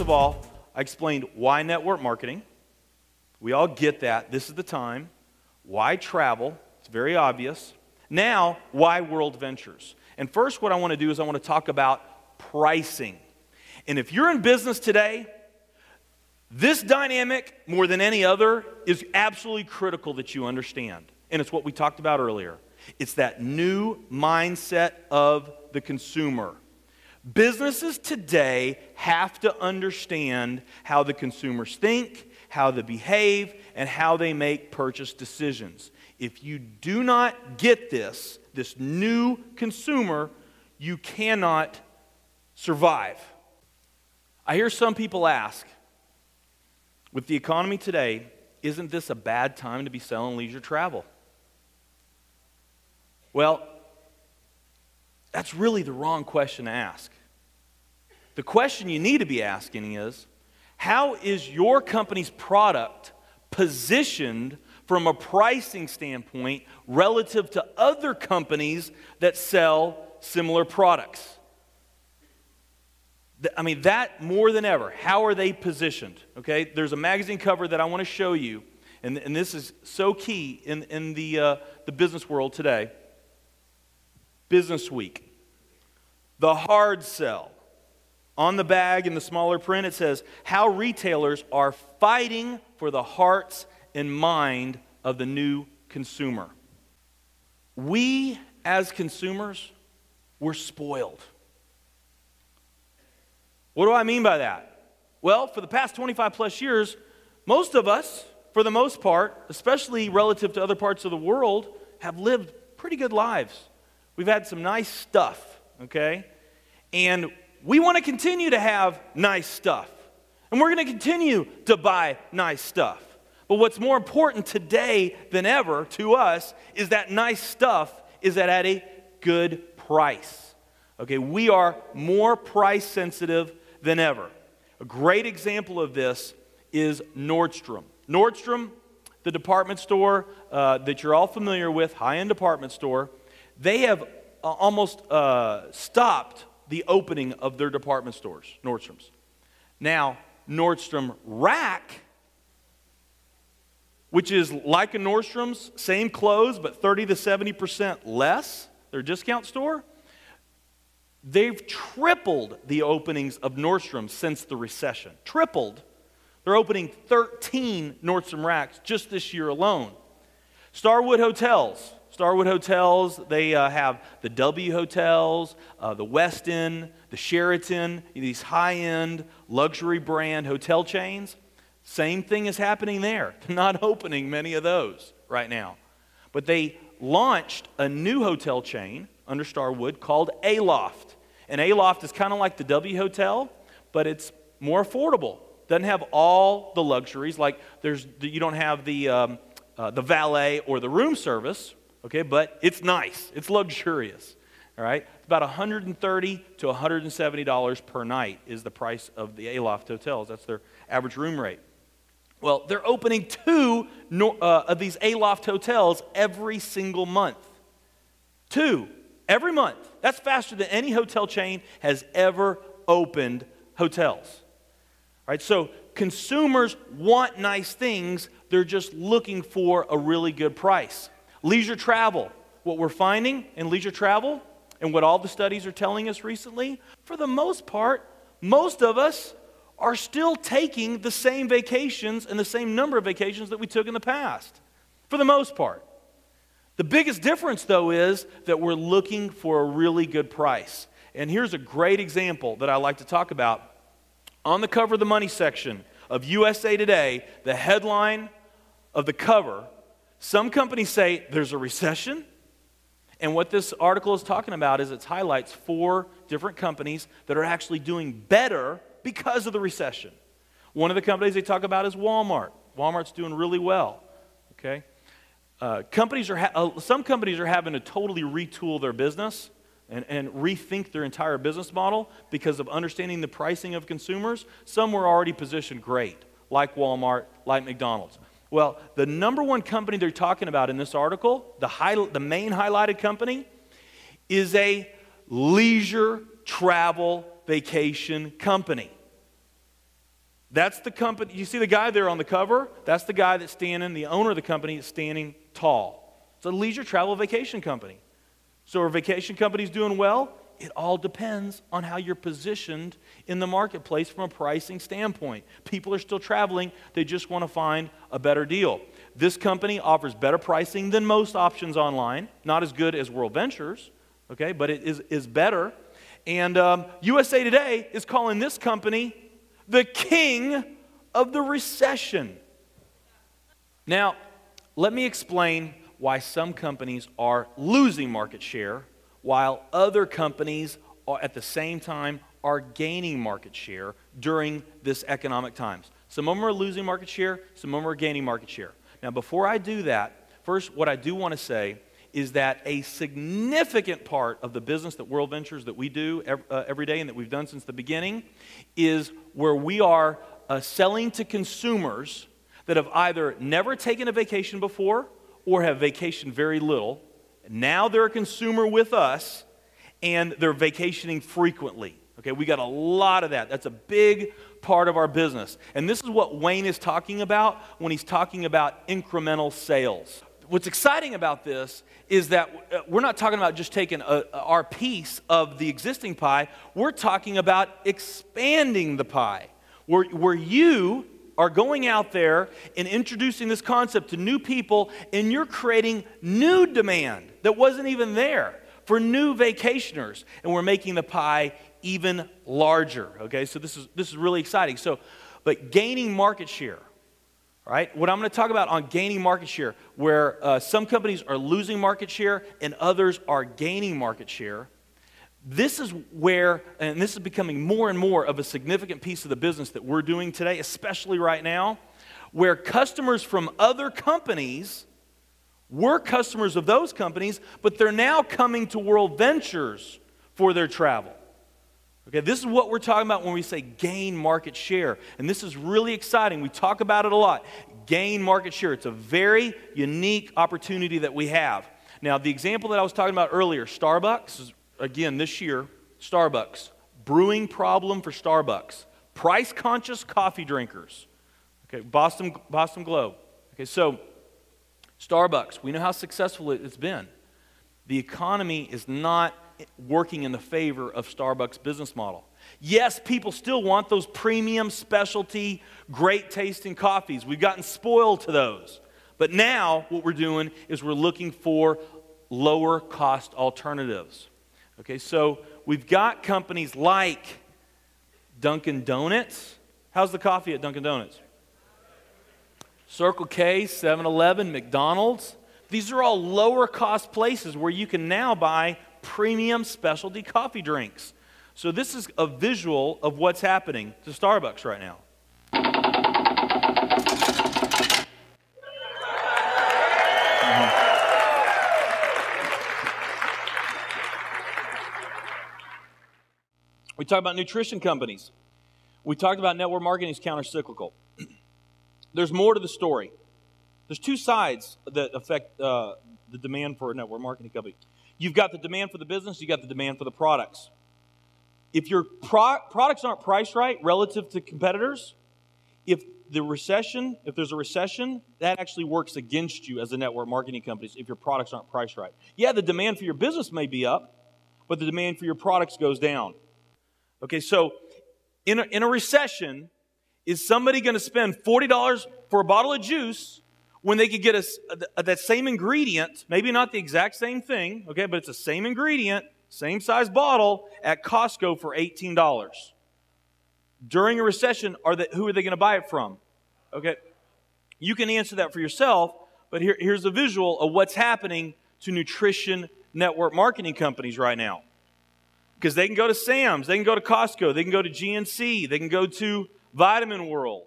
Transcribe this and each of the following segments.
of all, I explained why network marketing. We all get that. This is the time. Why travel? It's very obvious. Now, why WorldVentures? And first, what I want to do is I want to talk about pricing. And if you're in business today, this dynamic, more than any other, is absolutely critical that you understand. And it's what we talked about earlier. It's that new mindset of the consumer. Businesses today have to understand how the consumers think, how they behave, and how they make purchase decisions. If you do not get this new consumer, you cannot survive. I hear some people ask, with the economy today, isn't this a bad time to be selling leisure travel? Well, that's really the wrong question to ask. The question you need to be asking is, how is your company's product positioned from a pricing standpoint relative to other companies that sell similar products? I mean, that more than ever, how are they positioned? Okay, there's a magazine cover that I want to show you, and this is so key in the business world today. Business Week. The hard sell. On the bag in the smaller print, it says, how retailers are fighting for the hearts and mind of the new consumer. We, as consumers, we're spoiled. What do I mean by that? Well, for the past 25 plus years, most of us, for the most part, especially relative to other parts of the world, have lived pretty good lives. We've had some nice stuff, okay? And we want to continue to have nice stuff. And we're going to continue to buy nice stuff. But what's more important today than ever to us is that nice stuff is at a good price. Okay, we are more price sensitive than ever. A great example of this is Nordstrom. Nordstrom, the department store that you're all familiar with, high-end department store, they have almost stopped the opening of their department stores, Nordstrom's. Now, Nordstrom Rack, which is like a Nordstrom's, same clothes, but 30 to 70% less, their discount store, they've tripled the openings of Nordstrom since the recession. Tripled. They're opening 13 Nordstrom Racks just this year alone. Starwood Hotels. Starwood Hotels, they have the W Hotels, the Westin, the Sheraton, these high-end luxury brand hotel chains. Same thing is happening there. They're not opening many of those right now. But they launched a new hotel chain under Starwood called Aloft. And Aloft is kind of like the W Hotel, but it's more affordable. Doesn't have all the luxuries, like you don't have the valet or the room service. Okay, but it's nice. It's luxurious. All right, it's about $130 to $170 per night is the price of the Aloft hotels. That's their average room rate. Well, they're opening 2 of these Aloft hotels every single month. 2 every month. That's faster than any hotel chain has ever opened hotels. All right, so consumers want nice things. They're just looking for a really good price. Leisure travel. What we're finding in leisure travel, and what all the studies are telling us recently, for the most part, most of us are still taking the same vacations and the same number of vacations that we took in the past. For the most part. The biggest difference, though, is that we're looking for a really good price. And here's a great example that I like to talk about. On the cover of the money section of USA Today, the headline of the cover, some companies say there's a recession, and what this article is talking about is it highlights 4 different companies that are actually doing better because of the recession. One of the companies they talk about is Walmart. Walmart's doing really well. Okay, some companies are having to totally retool their business and rethink their entire business model because of understanding the pricing of consumers. Some were already positioned great, like Walmart, like McDonald's. Well, the number one company they're talking about in this article, the main highlighted company, is a leisure travel vacation company. That's the company. You see the guy there on the cover? That's the guy that's standing, the owner of the company is standing tall. It's a leisure travel vacation company. So are vacation companies doing well? It all depends on how you're positioned in the marketplace from a pricing standpoint. People are still traveling. They just want to find a better deal. This company offers better pricing than most options online. Not as good as WorldVentures, okay, but it is better. And USA Today is calling this company the king of the recession. Now, let me explain why some companies are losing market share while other companies are, at the same time, are gaining market share during this economic times. Some of them are losing market share, some of them are gaining market share. Now, before I do that, first, what I do want to say is that a significant part of the business that WorldVentures that we do every day and that we've done since the beginning is where we are selling to consumers that have either never taken a vacation before or have vacationed very little. Now they're a consumer with us and they're vacationing frequently. Okay, we got a lot of that. That's a big part of our business. And this is what Wayne is talking about when he's talking about incremental sales. What's exciting about this is that we're not talking about just taking our piece of the existing pie. We're talking about expanding the pie. Where you are going out there and introducing this concept to new people, and you're creating new demand that wasn't even there for new vacationers. And we're making the pie even larger. Okay, so this is really exciting. But gaining market share. Right? What I'm going to talk about on gaining market share, where some companies are losing market share and others are gaining market share, this is where, and this is becoming more and more of a significant piece of the business that we're doing today, especially right now, where customers from other companies were customers of those companies, but they're now coming to WorldVentures for their travel. Okay, this is what we're talking about when we say gain market share. And this is really exciting. We talk about it a lot. Gain market share. It's a very unique opportunity that we have. Now, the example that I was talking about earlier, Starbucks, again, this year, Starbucks. Brewing problem for Starbucks. Price-conscious coffee drinkers. Okay, Boston Globe. Okay, so Starbucks, we know how successful it's been. The economy is not working in the favor of Starbucks' business model. Yes, people still want those premium, specialty, great tasting coffees. We've gotten spoiled to those. But now what we're doing is we're looking for lower cost alternatives. Okay, so we've got companies like Dunkin' Donuts. How's the coffee at Dunkin' Donuts? Circle K, 7-Eleven, McDonald's. These are all lower cost places where you can now buy premium specialty coffee drinks. So this is a visual of what's happening to Starbucks right now. We talked about nutrition companies. We talked about network marketing is counter-cyclical. There's more to the story. There's two sides that affect the demand for a network marketing company. You've got the demand for the business, you've got the demand for the products. If your products aren't priced right relative to competitors, if there's a recession, that actually works against you as a network marketing company if your products aren't priced right. Yeah, the demand for your business may be up, but the demand for your products goes down. Okay, so in a recession, is somebody going to spend $40 for a bottle of juice when they could get that same ingredient, maybe not the exact same thing, okay, but it's the same ingredient, same size bottle at Costco for $18? During a recession, who are they going to buy it from? Okay, you can answer that for yourself, but here's a visual of what's happening to nutrition network marketing companies right now. Because they can go to Sam's, they can go to Costco, they can go to GNC, they can go to Vitamin World.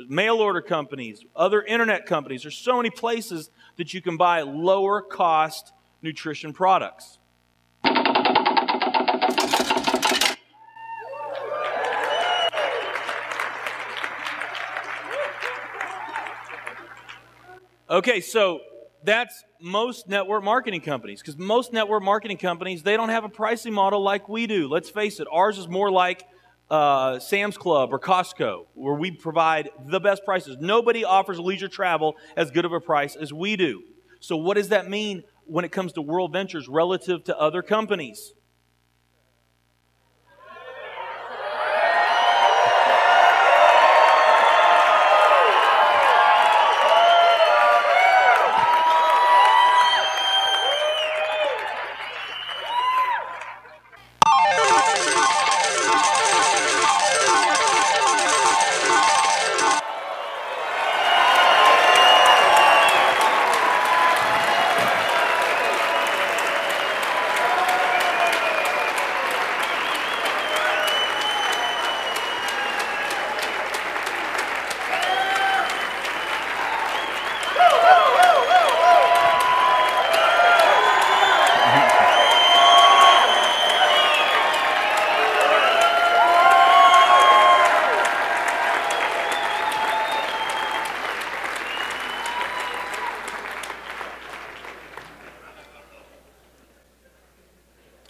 Mail order companies, other internet companies. There's so many places that you can buy lower cost nutrition products. Okay, so that's most network marketing companies, because most network marketing companies, they don't have a pricing model like we do. Let's face it, ours is more like Sam's Club or Costco, where we provide the best prices. Nobody offers leisure travel as good of a price as we do. So what does that mean when it comes to WorldVentures relative to other companies?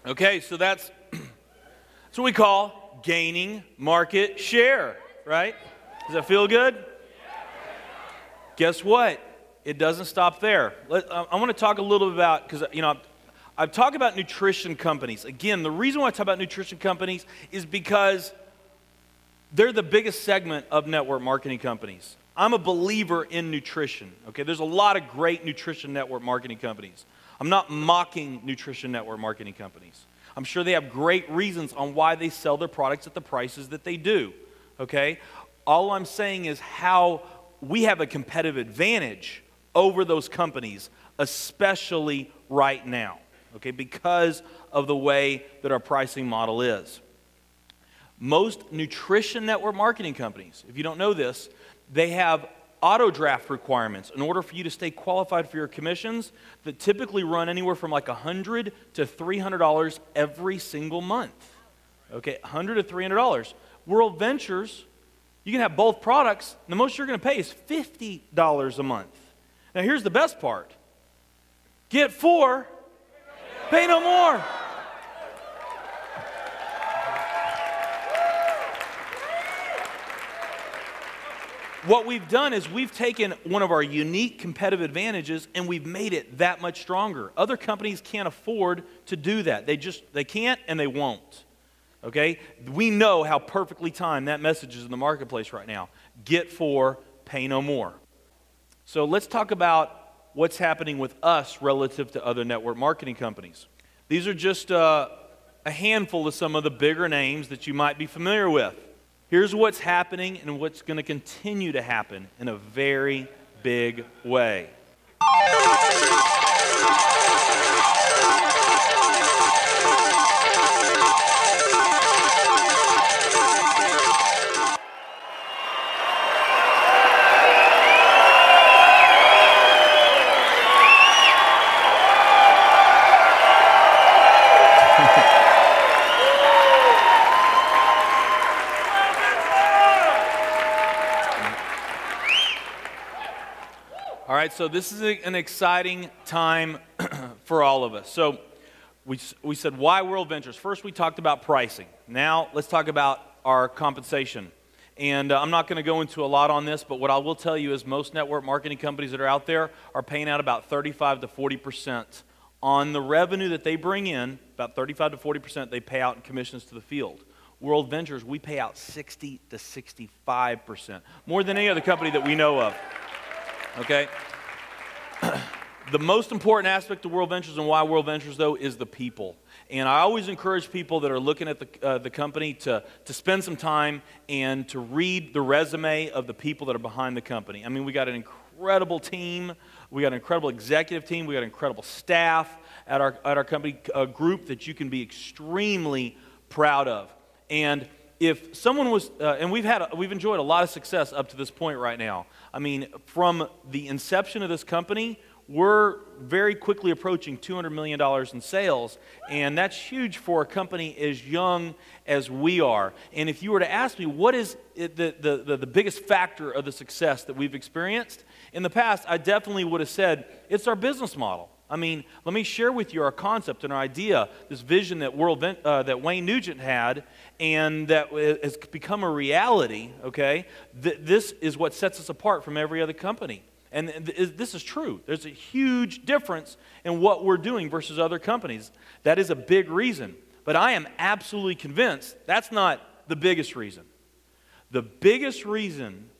Okay, so that's what we call gaining market share, right? Does that feel good? Guess what? It doesn't stop there. I want to talk a little bit about, because, I've talked about nutrition companies. Again, the reason why I talk about nutrition companies is because they're the biggest segment of network marketing companies. I'm a believer in nutrition, okay? There's a lot of great nutrition network marketing companies. I'm not mocking nutrition network marketing companies. I'm sure they have great reasons on why they sell their products at the prices that they do, okay? All I'm saying is how we have a competitive advantage over those companies, especially right now, okay, because of the way that our pricing model is. Most nutrition network marketing companies, if you don't know this, they have auto draft requirements in order for you to stay qualified for your commissions that typically run anywhere from like $100 to $300 every single month. Okay, $100 to $300. WorldVentures, you can have both products, and the most you're going to pay is $50 a month. Now here's the best part. Get 4, pay no more. What we've done is we've taken one of our unique competitive advantages and we've made it that much stronger. Other companies can't afford to do that. They can't and they won't. Okay? We know how perfectly timed that message is in the marketplace right now. Get 4, pay no more. So let's talk about what's happening with us relative to other network marketing companies. These are just a handful of some of the bigger names that you might be familiar with. Here's what's happening and what's going to continue to happen in a very big way. All right, so this is an exciting time for all of us. So we said, why WorldVentures? First, we talked about pricing. Now, let's talk about our compensation. And I'm not going to go into a lot on this, but what I will tell you is most network marketing companies that are out there are paying out about 35 to 40% on the revenue that they bring in. About 35 to 40% they pay out in commissions to the field. WorldVentures, we pay out 60 to 65%, more than any other company that we know of. Okay? The most important aspect of WorldVentures and why WorldVentures, though, is the people. And I always encourage people that are looking at the company to spend some time and to read the resume of the people that are behind the company. I mean, we got an incredible team. We got an incredible executive team. We got incredible staff at our company, a group that you can be extremely proud of. And if someone was, and we've enjoyed a lot of success up to this point right now. I mean, from the inception of this company, we're very quickly approaching $200 million in sales, and that's huge for a company as young as we are. And if you were to ask me, what is the biggest factor of the success that we've experienced? In the past, I definitely would have said, it's our business model. I mean, let me share with you our concept and our idea, this vision that that Wayne Nugent had, and that has become a reality, okay? This is what sets us apart from every other company. And this is true. There's a huge difference in what we're doing versus other companies. That is a big reason. But I am absolutely convinced that's not the biggest reason. The biggest reason,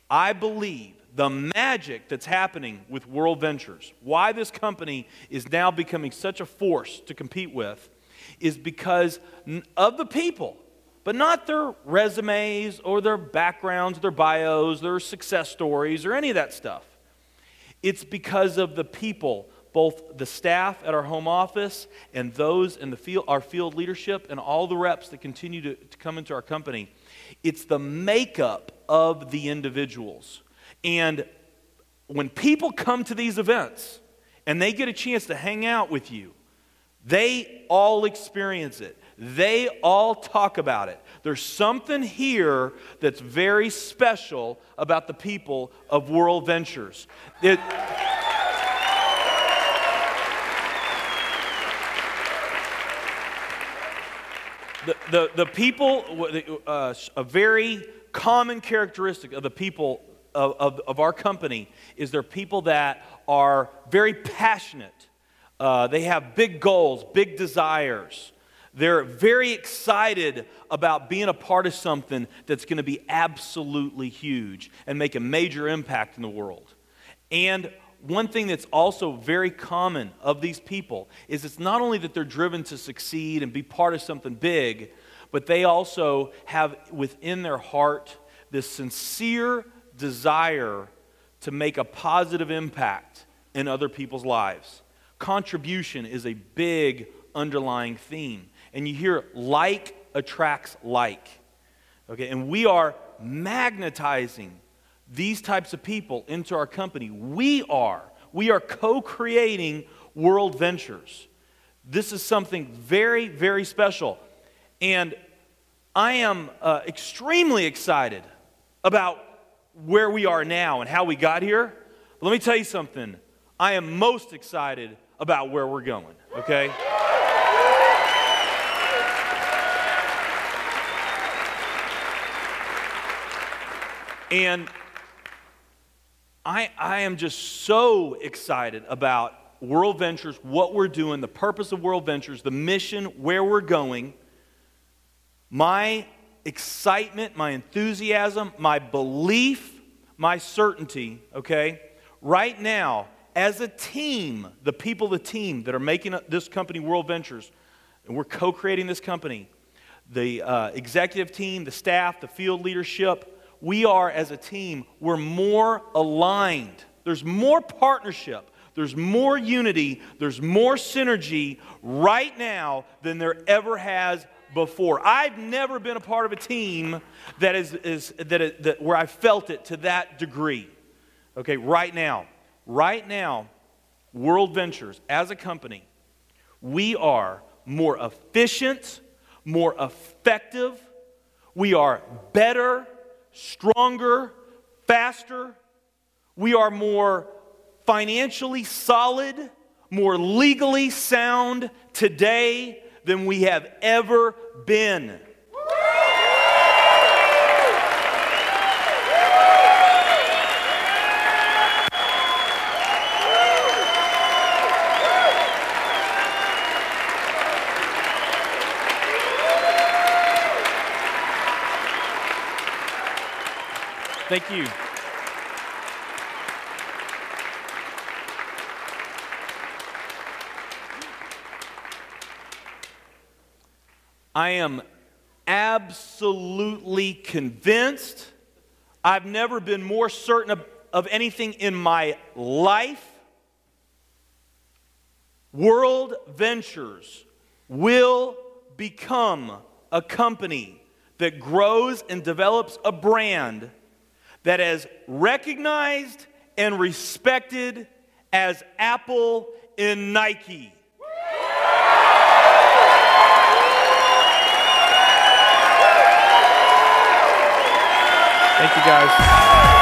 I believe, the magic that's happening with WorldVentures, why this company is now becoming such a force to compete with, is because of the people, but not their resumes or their backgrounds, their bios, their success stories, or any of that stuff. It's because of the people, both the staff at our home office and those in the field, our field leadership, and all the reps that continue to come into our company. It's the makeup of the individuals. And when people come to these events and they get a chance to hang out with you, they all experience it. They all talk about it. There's something here that's very special about the people of WorldVentures. The people, a very common characteristic of the people of our company is they're people that are very passionate. They have big goals, big desires. They're very excited about being a part of something that's going to be absolutely huge and make a major impact in the world. And one thing that's also very common of these people is it's not only that they're driven to succeed and be part of something big, but they also have within their heart this sincere desire to make a positive impact in other people's lives. Contribution is a big underlying theme. And you hear like attracts like. Okay, and we are magnetizing these types of people into our company. We are co-creating WorldVentures. This is something very, very special. And I am extremely excited about where we are now and how we got here. But let me tell you something. I am most excited about where we're going, okay? And I am just so excited about WorldVentures, what we're doing, the purpose of WorldVentures, the mission, where we're going. My excitement, my enthusiasm, my belief, my certainty, okay? Right now, as a team, the people of the team that are making this company WorldVentures, and we're co-creating this company, the executive team, the staff, the field leadership, we are, as a team, we're more aligned. There's more partnership. There's more unity. There's more synergy right now than there ever has before. I've never been a part of a team that where I felt it to that degree. Okay, right now, WorldVentures, as a company, we are more efficient, more effective. We are better, stronger, faster. We are more financially solid, more legally sound today than we have ever been. Thank you. I am absolutely convinced. I've never been more certain of anything in my life. WorldVentures will become a company that grows and develops a brand that is recognized and respected as Apple and Nike. Thank you, guys.